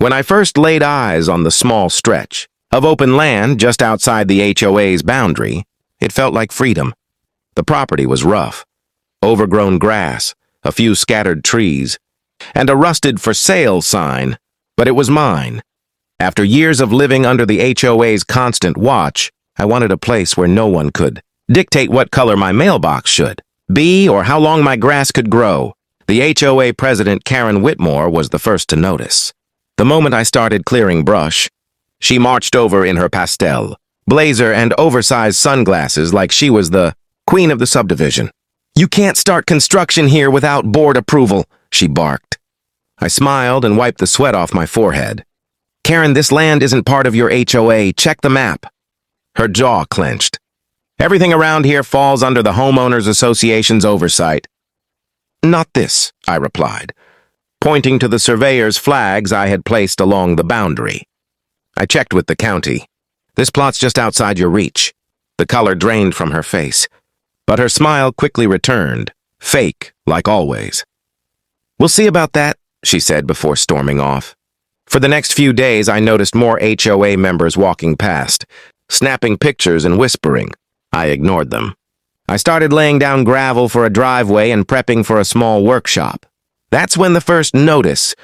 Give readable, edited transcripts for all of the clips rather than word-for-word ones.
When I first laid eyes on the small stretch of open land just outside the HOA's boundary, it felt like freedom. The property was rough, overgrown grass, a few scattered trees, and a rusted for sale sign, but it was mine. After years of living under the HOA's constant watch, I wanted a place where no one could dictate what color my mailbox should be or how long my grass could grow. The HOA president, Karen Whitmore, was the first to notice. The moment I started clearing brush, she marched over in her pastel blazer and oversized sunglasses like she was the queen of the subdivision. "You can't start construction here without board approval," she barked. I smiled and wiped the sweat off my forehead. "Karen, this land isn't part of your HOA. Check the map." Her jaw clenched. "Everything around here falls under the Homeowners Association's oversight." "Not this," I replied, pointing to the surveyor's flags I had placed along the boundary. I checked with the county. "This plot's just outside your reach." The color drained from her face, but her smile quickly returned, fake, like always. "We'll see about that," she said before storming off. For the next few days, I noticed more HOA members walking past, snapping pictures and whispering. I ignored them. I started laying down gravel for a driveway and prepping for a small workshop. That's when the first notice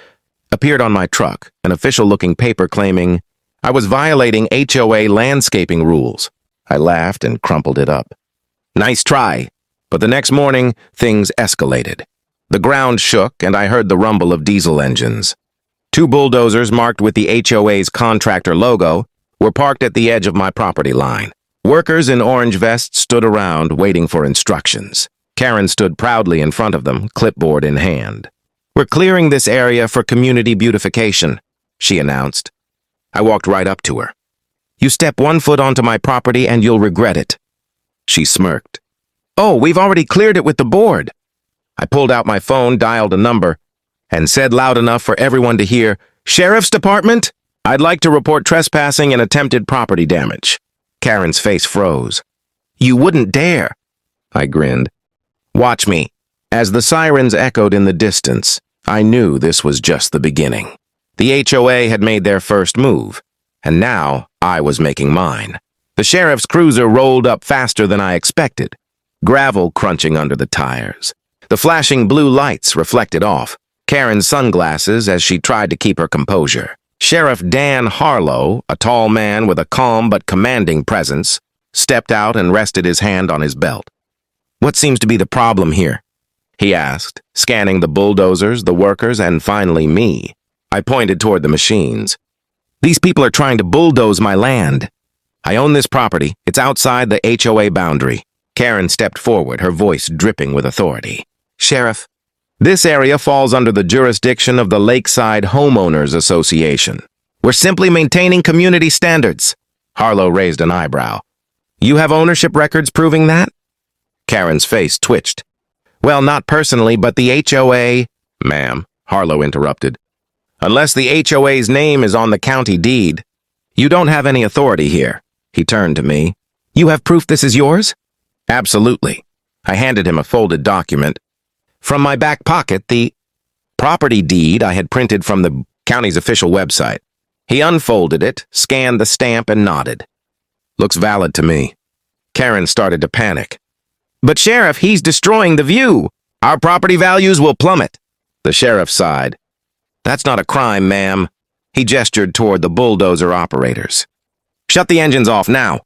appeared on my truck, an official-looking paper claiming I was violating HOA landscaping rules. I laughed and crumpled it up. Nice try, but the next morning, things escalated. The ground shook and I heard the rumble of diesel engines. 2 bulldozers marked with the HOA's contractor logo were parked at the edge of my property line. Workers in orange vests stood around waiting for instructions. Karen stood proudly in front of them, clipboard in hand. "We're clearing this area for community beautification," she announced. I walked right up to her. "You step 1 foot onto my property and you'll regret it." She smirked. "Oh, we've already cleared it with the board." I pulled out my phone, dialed a number, and said loud enough for everyone to hear, "Sheriff's Department? I'd like to report trespassing and attempted property damage." Karen's face froze. "You wouldn't dare." I grinned. "Watch me." As the sirens echoed in the distance, I knew this was just the beginning. The HOA had made their first move, and now I was making mine. The sheriff's cruiser rolled up faster than I expected, gravel crunching under the tires. The flashing blue lights reflected off Karen's sunglasses as she tried to keep her composure. Sheriff Dan Harlow, a tall man with a calm but commanding presence, stepped out and rested his hand on his belt. "What seems to be the problem here?" he asked, scanning the bulldozers, the workers, and finally me. I pointed toward the machines. "These people are trying to bulldoze my land. I own this property. It's outside the HOA boundary." Karen stepped forward, her voice dripping with authority. "Sheriff, this area falls under the jurisdiction of the Lakeside Homeowners Association. We're simply maintaining community standards." Harlow raised an eyebrow. "You have ownership records proving that?" Karen's face twitched. "Well, not personally, but the HOA—" "Ma'am," Harlow interrupted. "Unless the HOA's name is on the county deed, you don't have any authority here." He turned to me. "You have proof this is yours?" "Absolutely." I handed him a folded document. From my back pocket, the property deed I had printed from the county's official website. He unfolded it, scanned the stamp, and nodded. "Looks valid to me." Karen started to panic. "But Sheriff, he's destroying the view. Our property values will plummet." The sheriff sighed. "That's not a crime, ma'am." He gestured toward the bulldozer operators. "Shut the engines off now."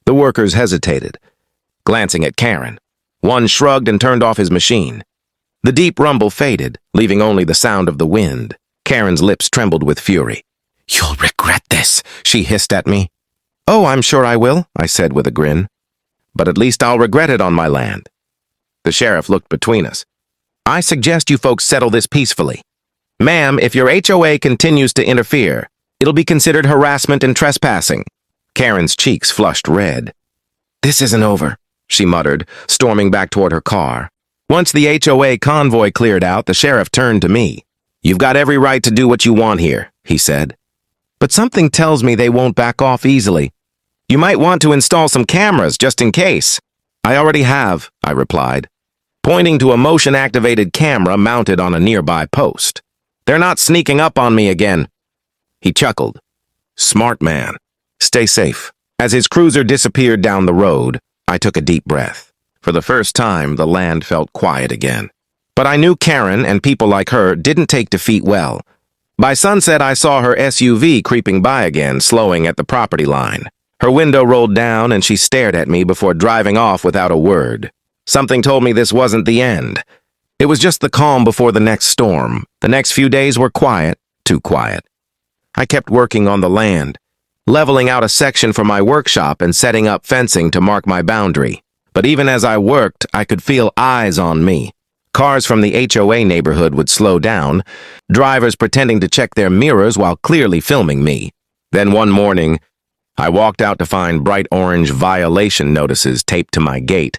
The workers hesitated, glancing at Karen. One shrugged and turned off his machine. The deep rumble faded, leaving only the sound of the wind. Karen's lips trembled with fury. "You'll regret this," she hissed at me. "Oh, I'm sure I will," I said with a grin. "But at least I'll regret it on my land." The sheriff looked between us. "I suggest you folks settle this peacefully. Ma'am, if your HOA continues to interfere, it'll be considered harassment and trespassing." Karen's cheeks flushed red. "This isn't over," she muttered, storming back toward her car. Once the HOA convoy cleared out, the sheriff turned to me. "You've got every right to do what you want here," he said. "But something tells me they won't back off easily. You might want to install some cameras just in case." "I already have," I replied, pointing to a motion-activated camera mounted on a nearby post. "They're not sneaking up on me again." He chuckled. Smart man. Stay safe. As his cruiser disappeared down the road, I took a deep breath. For the first time, the land felt quiet again. But I knew Karen and people like her didn't take defeat well. By sunset, I saw her SUV creeping by again, slowing at the property line. Her window rolled down and she stared at me before driving off without a word. Something told me this wasn't the end. It was just the calm before the next storm. The next few days were quiet, too quiet. I kept working on the land, leveling out a section for my workshop and setting up fencing to mark my boundary. But even as I worked, I could feel eyes on me. Cars from the HOA neighborhood would slow down, drivers pretending to check their mirrors while clearly filming me. Then one morning, I walked out to find bright orange violation notices taped to my gate.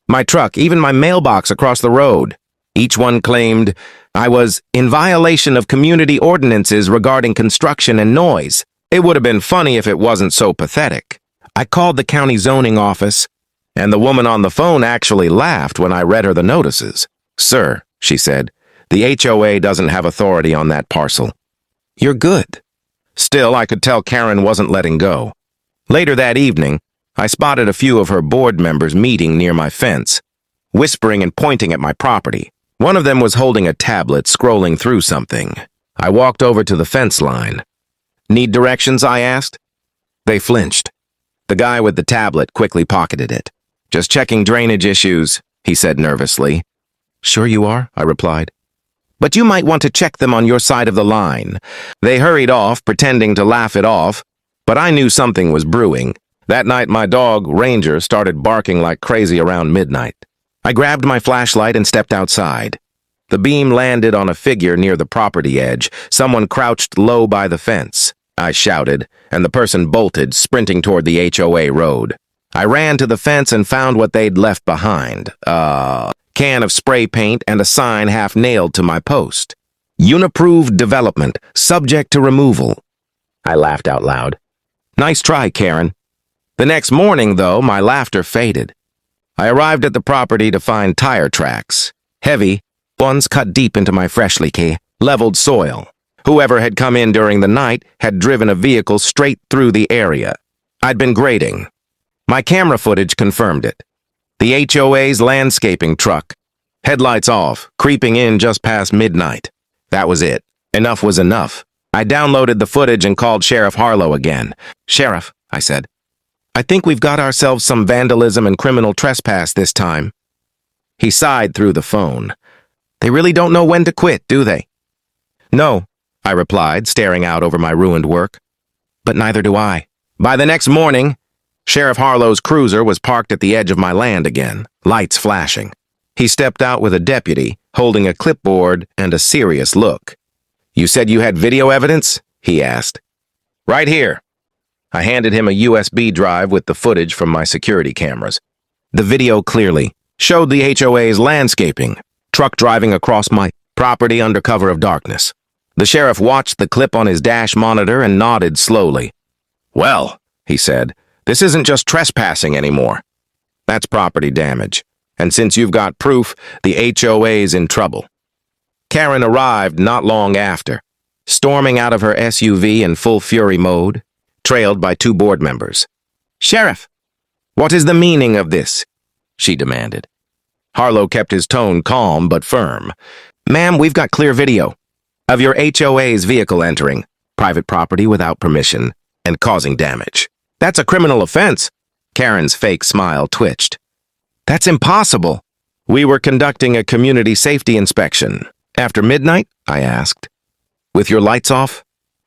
My truck, even my mailbox across the road. Each one claimed I was in violation of community ordinances regarding construction and noise. It would have been funny if it wasn't so pathetic. I called the county zoning office, and the woman on the phone actually laughed when I read her the notices. Sir, she said, the HOA doesn't have authority on that parcel. You're good. Still, I could tell Karen wasn't letting go. Later that evening, I spotted a few of her board members meeting near my fence, whispering and pointing at my property. One of them was holding a tablet, scrolling through something. I walked over to the fence line. Need directions? I asked. They flinched. The guy with the tablet quickly pocketed it. Just checking drainage issues, he said nervously. Sure you are, I replied. But you might want to check them on your side of the line. They hurried off, pretending to laugh it off, but I knew something was brewing. That night, my dog, Ranger, started barking like crazy around midnight. I grabbed my flashlight and stepped outside. The beam landed on a figure near the property edge. Someone crouched low by the fence. I shouted, and the person bolted, sprinting toward the HOA road. I ran to the fence and found what they'd left behind. Can of spray paint and a sign half nailed to my post. Unapproved development, subject to removal. I laughed out loud. Nice try, Karen. The next morning, though, my laughter faded. I arrived at the property to find tire tracks. Heavy, ones cut deep into my freshly leveled soil. Whoever had come in during the night had driven a vehicle straight through the area. I'd been grading. My camera footage confirmed it. The HOA's landscaping truck. Headlights off, creeping in just past midnight. That was it. Enough was enough. I downloaded the footage and called Sheriff Harlow again. Sheriff, I said, I think we've got ourselves some vandalism and criminal trespass this time. He sighed through the phone. They really don't know when to quit, do they? No, I replied, staring out over my ruined work. But neither do I. By the next morning, Sheriff Harlow's cruiser was parked at the edge of my land again, lights flashing. He stepped out with a deputy, holding a clipboard and a serious look. You said you had video evidence? He asked. Right here. I handed him a USB drive with the footage from my security cameras. The video clearly showed the HOA's landscaping, truck driving across my property under cover of darkness. The sheriff watched the clip on his dash monitor and nodded slowly. Well, he said, this isn't just trespassing anymore. That's property damage. And since you've got proof, the HOA's in trouble. Karen arrived not long after, storming out of her SUV in full fury mode, trailed by two board members. Sheriff, what is the meaning of this? She demanded. Harlow kept his tone calm but firm. Ma'am, we've got clear video of your HOA's vehicle entering private property without permission and causing damage. That's a criminal offense. Karen's fake smile twitched. That's impossible. We were conducting a community safety inspection. After midnight? I asked. With your lights off?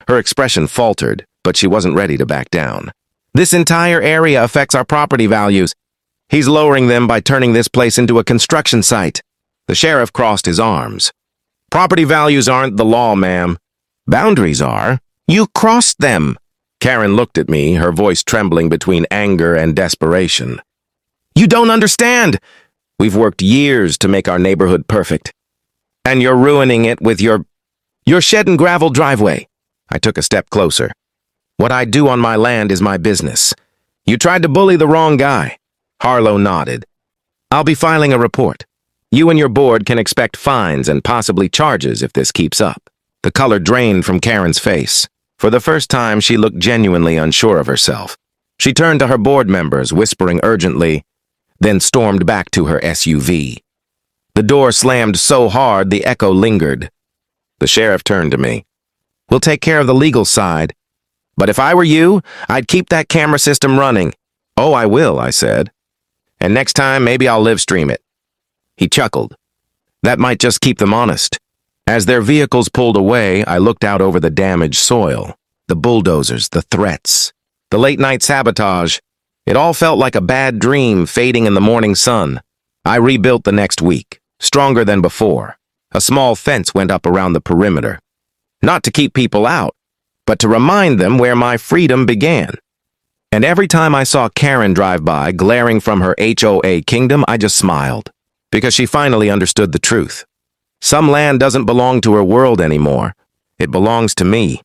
Her expression faltered, but she wasn't ready to back down. This entire area affects our property values. He's lowering them by turning this place into a construction site. The sheriff crossed his arms. Property values aren't the law, ma'am. Boundaries are. You crossed them. Karen looked at me, her voice trembling between anger and desperation. You don't understand. We've worked years to make our neighborhood perfect. And you're ruining it with your shed and gravel driveway. I took a step closer. What I do on my land is my business. You tried to bully the wrong guy. Harlow nodded. I'll be filing a report. You and your board can expect fines and possibly charges if this keeps up. The color drained from Karen's face. For the first time, she looked genuinely unsure of herself. She turned to her board members, whispering urgently, then stormed back to her SUV. The door slammed so hard the echo lingered. The sheriff turned to me. "We'll take care of the legal side. But if I were you, I'd keep that camera system running." "Oh, I will," I said. "And next time, maybe I'll live stream it." He chuckled. That might just keep them honest. As their vehicles pulled away, I looked out over the damaged soil. The bulldozers, the threats, the late-night sabotage. It all felt like a bad dream fading in the morning sun. I rebuilt the next week, stronger than before. A small fence went up around the perimeter. Not to keep people out, but to remind them where my freedom began. And every time I saw Karen drive by, glaring from her HOA kingdom, I just smiled, because she finally understood the truth. Some land doesn't belong to her world anymore. It belongs to me.